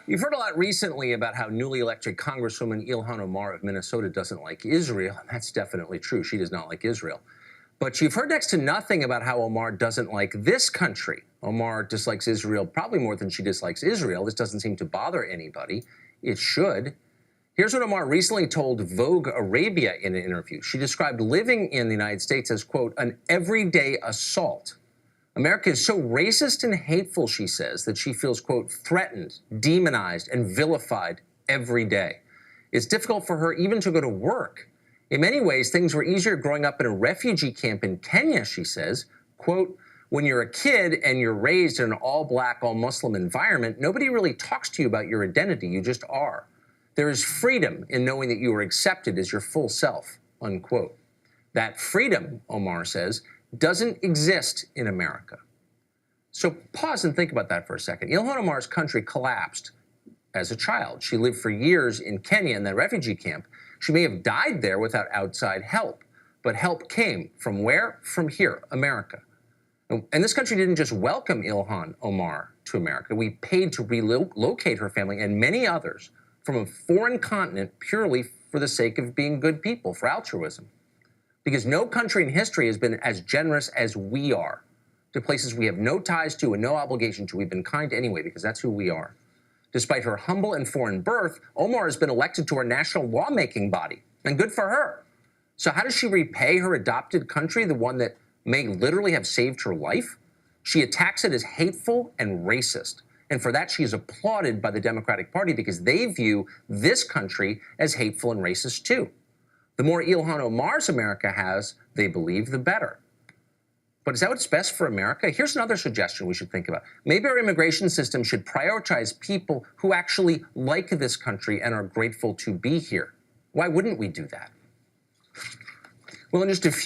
You've heard a lot recently about how newly elected Congresswoman Ilhan Omar of Minnesota doesn't like Israel, and that's definitely true. She does not like Israel. But you've heard next to nothing about how Omar doesn't like this country. Omar dislikes Israel probably more than she dislikes Israel. This doesn't seem to bother anybody. It should. Here's what Omar recently told Vogue Arabia in an interview. She described living in the United States as, quote, an everyday assault. America is so racist and hateful, she says, that she feels, quote, threatened, demonized, and vilified every day. It's difficult for her even to go to work. In many ways, things were easier growing up in a refugee camp in Kenya, she says. Quote, when you're a kid and you're raised in an all-black, all-Muslim environment, nobody really talks to you about your identity. You just are. There is freedom in knowing that you are accepted as your full self, unquote. That freedom, Omar says, doesn't exist in America. So pause and think about that for a second. Ilhan Omar's country collapsed as a child. She lived for years in Kenya in that refugee camp. She may have died there without outside help, but help came from where? From here, America. And this country didn't just welcome Ilhan Omar to America. We paid to relocate her family and many others from a foreign continent purely for the sake of being good people, for altruism. Because no country in history has been as generous as we are to places we have no ties to and no obligation to. We've been kind anyway because that's who we are. Despite her humble and foreign birth, Omar has been elected to our national lawmaking body, and good for her. So how does she repay her adopted country, the one that may literally have saved her life? She attacks it as hateful and racist. And for that, she is applauded by the Democratic Party because they view this country as hateful and racist too. The more Ilhan Omar's America has, they believe, the better. But is that what's best for America? Here's another suggestion we should think about. Maybe our immigration system should prioritize people who actually like this country and are grateful to be here. Why wouldn't we do that? Well, in just a few